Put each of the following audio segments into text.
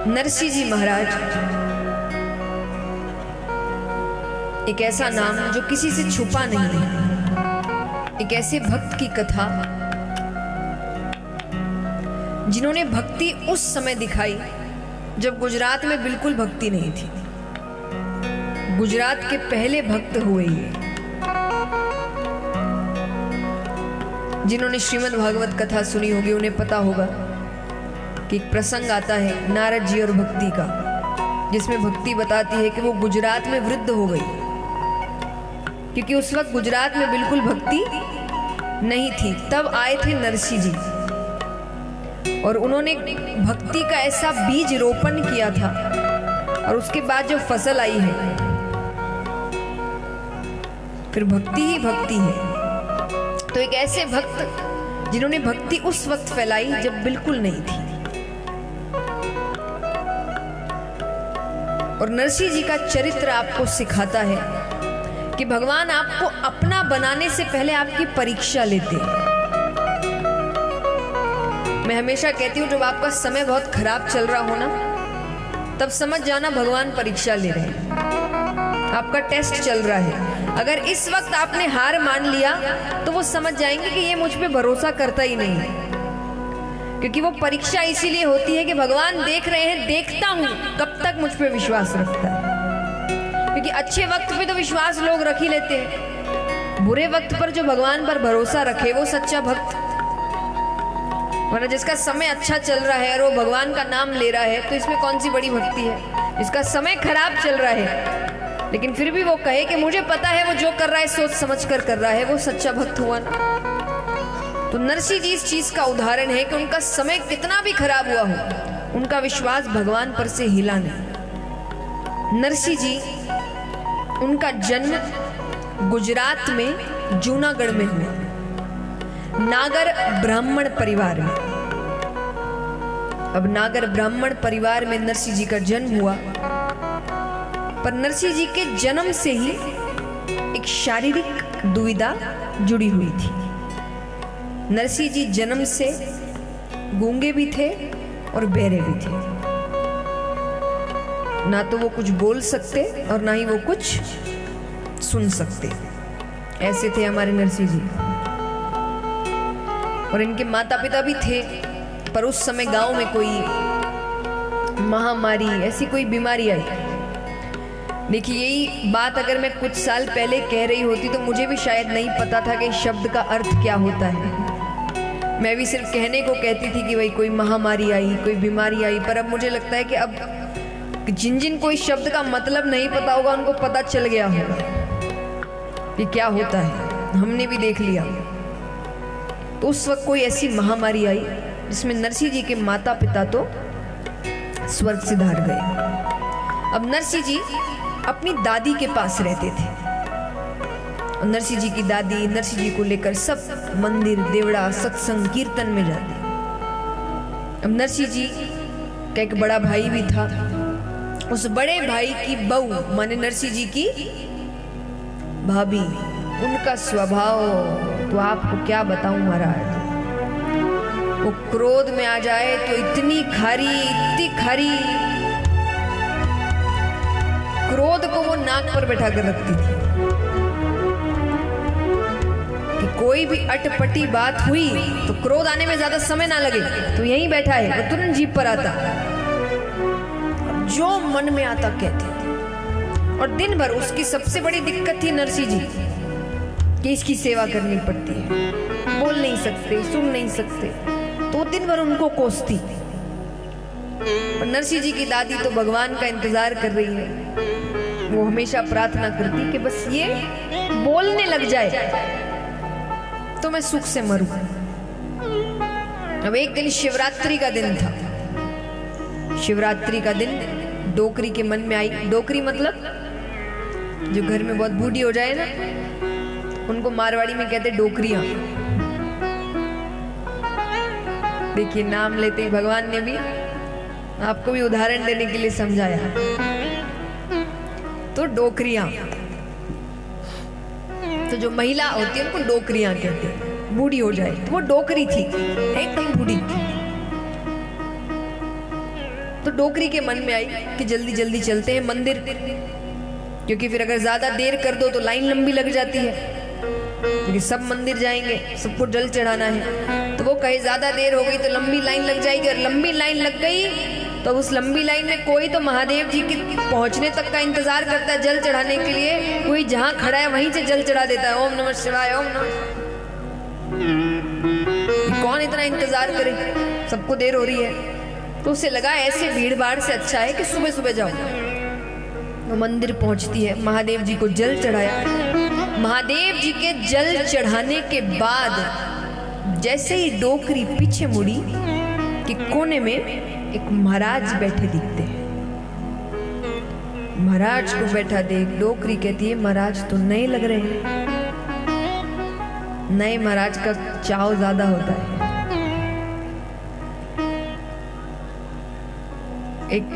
नरसिंह जी महाराज एक ऐसा नाम जो किसी से छुपा नहीं है, एक ऐसे भक्त की कथा जिन्होंने भक्ति उस समय दिखाई जब गुजरात में बिल्कुल भक्ति नहीं थी। गुजरात के पहले भक्त हुए ये, जिन्होंने श्रीमद् भागवत कथा सुनी होगी उन्हें पता होगा कि एक प्रसंग आता है नारद जी और भक्ति का, जिसमें भक्ति बताती है कि वो गुजरात में वृद्ध हो गई, क्योंकि उस वक्त गुजरात में बिल्कुल भक्ति नहीं थी। तब आए थे नरसिंह जी और उन्होंने भक्ति का ऐसा बीज रोपण किया था, और उसके बाद जो फसल आई है फिर भक्ति ही भक्ति है। तो एक ऐसे भक्त जिन्होंने भक्ति उस वक्त फैलाई जब बिल्कुल नहीं थी। और नरसिंह जी का चरित्र आपको सिखाता है कि भगवान आपको अपना बनाने से पहले आपकी परीक्षा लेते हैं। मैं हमेशा कहती हूँ जब आपका समय बहुत खराब चल रहा हो ना, तब समझ जाना भगवान परीक्षा ले रहे हैं, आपका टेस्ट चल रहा है। अगर इस वक्त आपने हार मान लिया तो वो समझ जाएंगे कि ये मुझ पे भरोसा करता ही नहीं है, क्योंकि वो परीक्षा इसीलिए होती है कि भगवान देख रहे हैं, देखता हूं कब तक मुझ पे विश्वास रखता है। क्योंकि अच्छे वक्त पे तो विश्वास लोग रख ही लेते हैं, बुरे वक्त पर जो भगवान पर भरोसा रखे वो सच्चा भक्त। वरना जिसका समय अच्छा चल रहा है और वो भगवान का नाम ले रहा है तो इसमें कौन सी बड़ी भक्ति है। जिसका समय खराब चल रहा है लेकिन फिर भी वो कहे कि मुझे पता है वो जो कर रहा है सोच समझ कर रहा है, वो सच्चा भक्त हुआ ना। तो नरसिंह जी इस चीज का उदाहरण है कि उनका समय कितना भी खराब हुआ हो, उनका विश्वास भगवान पर से हिला नहीं। नरसिंह जी, उनका जन्म गुजरात में जूनागढ़ में हुआ, नागर ब्राह्मण परिवार में। अब नागर ब्राह्मण परिवार में नरसिंह जी का जन्म हुआ, पर नरसिंह जी के जन्म से ही एक शारीरिक दुविधा जुड़ी हुई थी। नरसिंह जी जन्म से गूंगे भी थे और बहरे भी थे, ना तो वो कुछ बोल सकते और ना ही वो कुछ सुन सकते, ऐसे थे हमारे नरसिंह जी। और इनके माता पिता भी थे, पर उस समय गांव में कोई महामारी, ऐसी कोई बीमारी आई। देखिए, यही बात अगर मैं कुछ साल पहले कह रही होती तो मुझे भी शायद नहीं पता था कि शब्द का अर्थ क्या होता है। मैं भी सिर्फ कहने को कहती थी कि भाई कोई महामारी आई, कोई बीमारी आई। पर अब मुझे लगता है कि अब जिन जिन को इस शब्द का मतलब नहीं पता होगा उनको पता चल गया होगा कि क्या होता है, हमने भी देख लिया। तो उस वक्त कोई ऐसी महामारी आई जिसमें नरसिंह जी के माता पिता तो स्वर्ग सिधार गए। अब नरसिंह जी अपनी दादी के पास रहते थे, और नरसिंह जी की दादी नरसिंह जी को लेकर सब मंदिर, देवड़ा, सत्संग, कीर्तन में जाते। अब नरसिंह जी का एक बड़ा भाई भी था। उस बड़े भाई की बहू माने नरसिंह जी की भाभी, उनका स्वभाव तो आपको क्या बताऊं महाराज। वो क्रोध में आ जाए तो इतनी खारी, क्रोध को वो नाक पर बैठा कर रखती थी कि कोई भी अटपटी बात हुई तो क्रोध आने में ज्यादा समय ना लगे, तो यहीं बैठा है, वो तुरंत जीप पर आता, जो मन में आता कहती थी। और दिन भर उसकी सबसे बड़ी दिक्कत थी नरसिंह जी कि इसकी सेवा करनी पड़ती है, बोल नहीं सकते, सुन नहीं सकते, तो दिन भर उनको कोसती। और नरसिंह जी की दादी तो भगवान का इंतजार कर रही है, वो हमेशा प्रार्थना करती कि बस ये बोलने लग जाए तो मैं सुख से मरूं। अब एक दिन शिवरात्रि का दिन था। शिवरात्रि का दिन डोकरी के मन में आई। डोकरी मतलब जो घर में बहुत बूढ़ी हो जाए ना, उनको मारवाड़ी में कहते डोकरियां। देखिए, नाम लेते ही भगवान ने भी आपको भी उदाहरण देने के लिए समझाया। तो डोकरियां, तो जो महिला होती है उनको डोकरियां कहते हैं। बूढ़ी हो जाए तो वो डोकरी थी, एकदम बूढ़ी। तो डोकरी के मन में आई कि जल्दी जल्दी चलते हैं मंदिर, क्योंकि फिर अगर ज्यादा देर कर दो तो लाइन लंबी लग जाती है, क्योंकि सब मंदिर जाएंगे, सबको जल चढ़ाना है। तो वो कहे ज्यादा देर हो गई तो लंबी लाइन लग जाएगी, और लंबी लाइन लग गई तो उस लंबी लाइन में कोई तो महादेव जी के पहुंचने तक का इंतजार करता है जल चढ़ाने के लिए, कोई जहां खड़ा है वहीं से जल चढ़ा देता है, ओम नमः शिवाय ओम नमः। कौन इतना इंतजार करे, सबको देर हो रही है। तो उसे लगा ऐसे भीड़ भाड़ से अच्छा है कि सुबह सुबह जाओ। वो मंदिर पहुंचती है, महादेव जी को जल चढ़ाया। महादेव जी के जल चढ़ाने के बाद जैसे ही डोकरी पीछे मुड़ी कि कोने में एक महाराज बैठे दिखते हैं। महाराज को बैठा देख डोकरी कहती है, महाराज तो नए लग रहे हैं। नए महाराज का चाव ज्यादा होता है। एक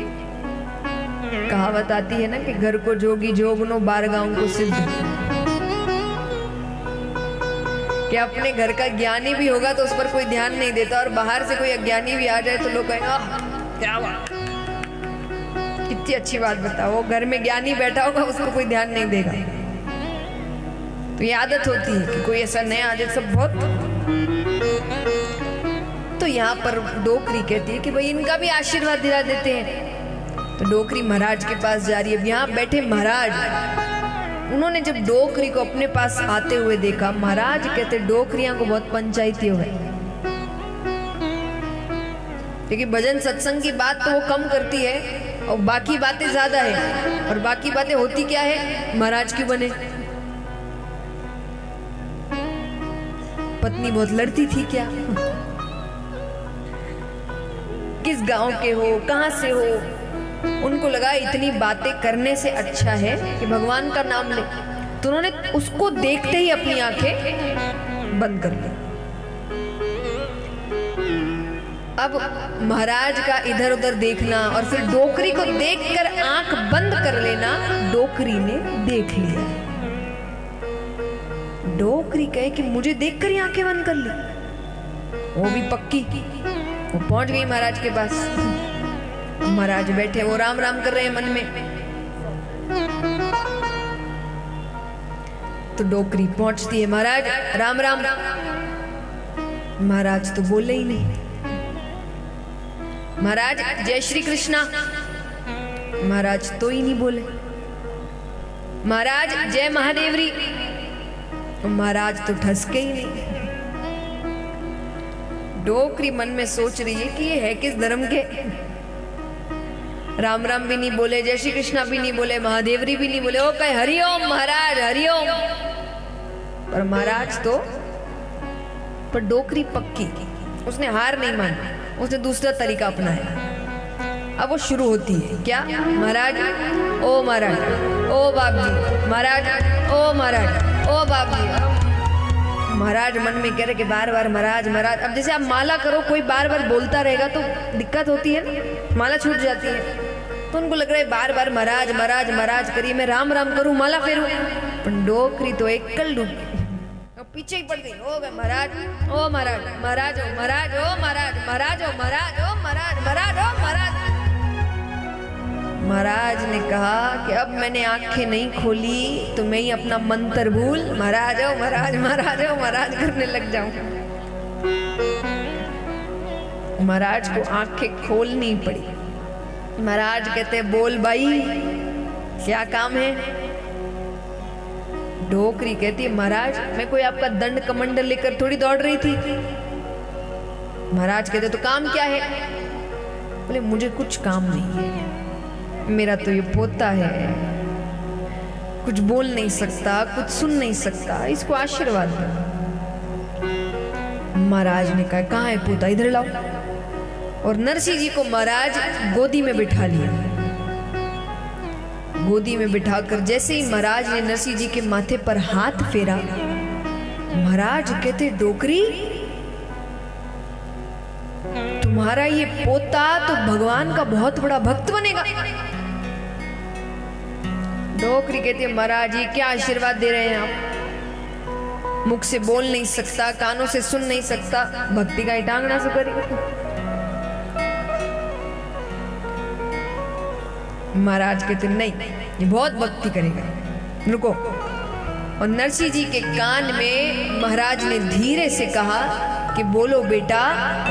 कहावत आती है ना कि घर को जोगी जोगनो बार गांव को सिद्ध, कि अपने घर का ज्ञानी भी होगा तो उस पर कोई ध्यान नहीं देता, और बाहर से कोई अज्ञानी भी आ जाए तो लोग कहेंगे आह क्या बात, कितनी अच्छी बात बताओ। वो घर में ज्ञानी बैठा होगा उसको कोई ध्यान नहीं देगा। तो ये आदत होती है कि कोई ऐसा नया आ जाए सब बहुत। तो यहाँ पर डोकरी कहती है कि भाई इनका भी आशीर्वाद दिला देते हैं। तो डोकरी महाराज के पास जा रही है। यहाँ बैठे महाराज, उन्होंने जब डोकरी को अपने पास आते हुए देखा, महाराज कहते डोकरियां को बहुत पंचायती हो गई, क्योंकि भजन सत्संग की बात तो वो कम करती है और बाकी बातें ज्यादा है। और बाकी बातें होती क्या है, महाराज क्यों बने, पत्नी बहुत लड़ती थी क्या, किस गांव के हो, कहां से हो। उनको लगा इतनी बातें करने से अच्छा है कि भगवान का नाम ले। तो उन्होंने उसको देखते ही अपनी आंखें बंद कर ली। अब महाराज का इधर उधर देखना और फिर डोकरी को देखकर आंख बंद कर लेना, डोकरी ने देख लिया। डोकरी कहे कि मुझे देखकर ही आंखें बंद कर ली, वो भी पक्की। वो पहुंच गई महाराज के पास। महाराज बैठे, वो राम राम कर रहे हैं मन में। तो डोकरी पहुंचती है, महाराज राम राम। महाराज तो बोले ही नहीं। महाराज जय श्री कृष्णा, महाराज तो ही नहीं बोले। महाराज जय महादेवरी, महाराज तो ठसके ही नहीं। डोकरी मन में सोच रही है कि ये है किस धर्म के, राम राम भी नहीं बोले, जय श्री कृष्णा भी नहीं बोले, महादेवरी भी नहीं बोले, वो कहे हरिओम महाराज हरिओम। पर महाराज तो, पर डोकरी पक्की, उसने हार नहीं मानी, उसने दूसरा तरीका अपनाया। अब वो शुरू होती है क्या, महाराज ओ महाराज ओ बाप जी, महाराज ओ महाराज ओ बाप जी। महाराज मन में कह रहे कि बार बार महाराज महाराज। अब जैसे आप माला करो, कोई बार बार बोलता रहेगा तो दिक्कत होती है ना, माला छूट जाती है। तो उनको लग रहा है बार बार महाराज महाराज महाराज करिए, मैं राम राम करूं, माला फेरूं। पर डोकरी तो एक कल डूब पीछे ही पड़ गई। हो गए महाराज ओ महाराज महाराज ओ महाराज ओ महाराज महाराज ओ महाराज ओ महाराज महाराज ओ महाराज। महाराज ने कहा कि अब मैंने आंखें नहीं खोली तो मैं ही अपना मंत्र भूल महाराज ओ महाराज महाराज ओ महाराज करने लग जाऊं। महाराज को आंखें खोलनी पड़ी। महाराज कहते बोल भाई क्या काम है। डोकरी कहती है महाराज मैं कोई आपका दंड कमंडल लेकर थोड़ी दौड़ रही थी। महाराज कहते तो काम क्या है। बोले मुझे कुछ काम नहीं है, मेरा तो ये पोता है, कुछ बोल नहीं सकता, कुछ सुन नहीं सकता, इसको आशीर्वाद दो। महाराज ने कहा कहाँ है पोता, इधर लाओ। और नरसिंह जी को महाराज गोदी में बिठा लिया। गोदी में बिठाकर जैसे ही महाराज ने नरसिंह जी के माथे पर हाथ फेरा, महाराज कहते डोकरी तुम्हारा ये पोता तो भगवान का बहुत बड़ा भक्त बनेगा। डोकरी कहती है महाराज ये क्या आशीर्वाद दे रहे हैं आप, मुख से बोल नहीं सकता, कानों से सुन नहीं सकता, भक्ति का टांगना से करेगा। महाराज कहते नहीं, ये बहुत भक्ति करेगा, रुको। और नरसिंह जी के कान में महाराज ने धीरे से कहा कि बोलो बेटा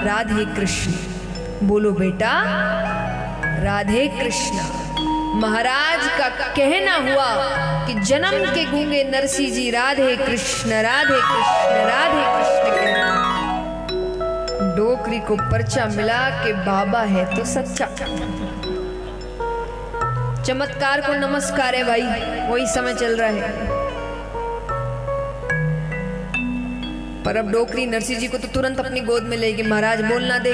राधे कृष्ण, बोलो बेटा राधे कृष्ण। महाराज का कहना हुआ कि जन्म के गूंगे नरसिंह जी राधे कृष्ण राधे कृष्ण राधे कृष्ण के। डोकरी को पर्चा मिला कि बाबा है तो सच्चा। चमत्कार को नमस्कार है भाई, वही समय चल रहा है। पर अब डोकरी नरसिंह जी को तो तुरंत अपनी गोद में लेगी। महाराज बोलना दे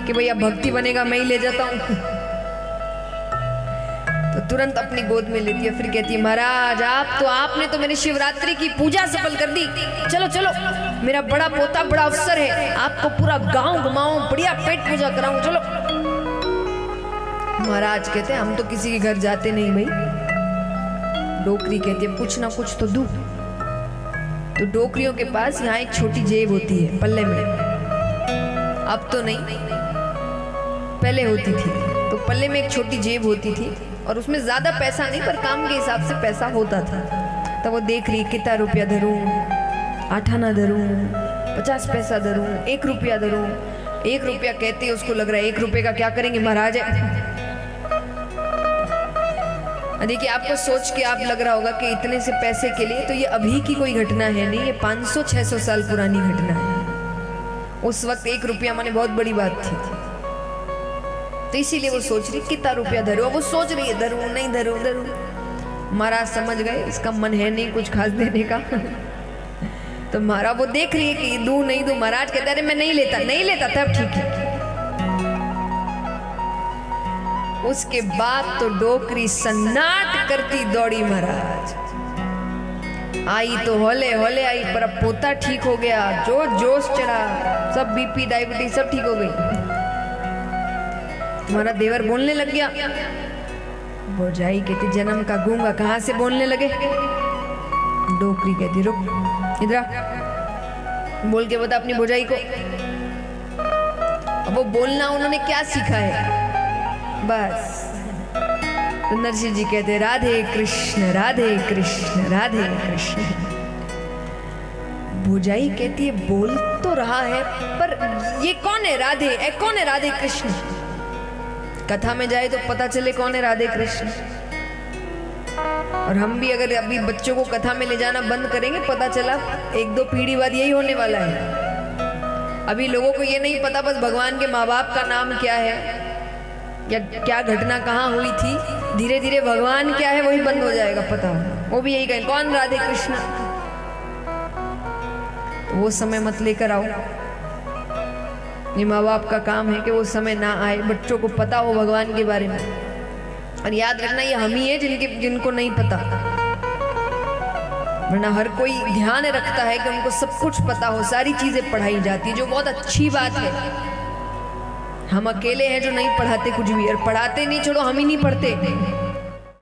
कि भैया भक्ति बनेगा, मैं ही ले जाता हूं। तो तुरंत अपनी गोद में लेती है, फिर कहती है महाराज आपने तो मेरी शिवरात्रि की पूजा सफल कर दी, चलो चलो मेरा बड़ा पोता बड़ा अवसर है, आपको पूरा गांव घुमाऊं, बढ़िया पेट पूजा कराऊं, चलो। महाराज कहते हम तो किसी के घर जाते नहीं भाई। डोकरी कहती है कुछ ना कुछ तो दूं। तो डोकरियों के पास यहाँ एक छोटी जेब होती है पल्ले में, अब तो नहीं, पहले होती थी। तो पल्ले में एक छोटी जेब होती थी और उसमें ज्यादा पैसा नहीं पर काम के हिसाब से पैसा होता था। तब वो देख रही कितना रुपया धरूं, 8 आना धरूं, 50 पैसा धरूं, 1 रुपया धरूं। 1 रुपया कहते उसको लग रहा है 1 रुपये का क्या करेंगे महाराज। देखिए आपको सोच के आप लग रहा होगा कि इतने से पैसे के लिए, तो ये अभी की कोई घटना है नहीं, ये 500-600 साल पुरानी घटना है। उस वक्त 1 रुपया माने बहुत बड़ी बात थी। तो इसीलिए वो सोच रही कितना रुपया धरूं, वो सोच रही है धरूं नहीं धरूं धरूं। महाराज समझ गए इसका मन है नहीं कुछ खास देने का। तो महाराज वो देख रही है कि दूं नहीं दूं। महाराज कहते अरे मैं नहीं लेता तब ठीक है। उसके बाद तो डोकरी सन्नाट करती दौड़ी महाराज। आई तो होले होले आई, पर अब पोता ठीक हो गया, जोश चढ़ा, सब बीपी डायबिटीज सब ठीक हो गई। तुम्हारा देवर बोलने लग गया। भौजाई कहती जन्म का गूंगा कहां से बोलने लगे। डोकरी कहती रुक इधर बोल के बता अपनी भौजाई को। अब वो बोलना उन्होंने क्या सीखा है बस। तो नरसिंह जी कहते राधे कृष्ण राधे कृष्ण राधे कृष्ण। भौजाई कहती है बोल तो रहा है पर ये कौन है राधे, कौन है राधे कृष्ण। कथा में जाए तो पता चले कौन है राधे कृष्ण। और हम भी अगर अभी बच्चों को कथा में ले जाना बंद करेंगे, पता चला 1-2 पीढ़ी बाद यही होने वाला है। अभी लोगों को ये नहीं पता बस भगवान के माँ बाप का नाम क्या है या क्या घटना कहाँ हुई थी, धीरे धीरे भगवान क्या है वही बंद हो जाएगा पता हो। वो भी यही कहें कौन राधे कृष्ण। तो वो समय मत लेकर आओ। ये माँ बाप का काम है कि वो समय ना आए, बच्चों को पता हो भगवान के बारे में। और याद रखना ये हम ही है जिनको नहीं पता, वरना हर कोई ध्यान रखता है कि उनको सब कुछ पता हो, सारी चीजें पढ़ाई जाती है, जो बहुत अच्छी बात है। हम अकेले हैं जो नहीं पढ़ाते कुछ भी, और पढ़ाते नहीं, छोड़ो हम ही नहीं पढ़ते।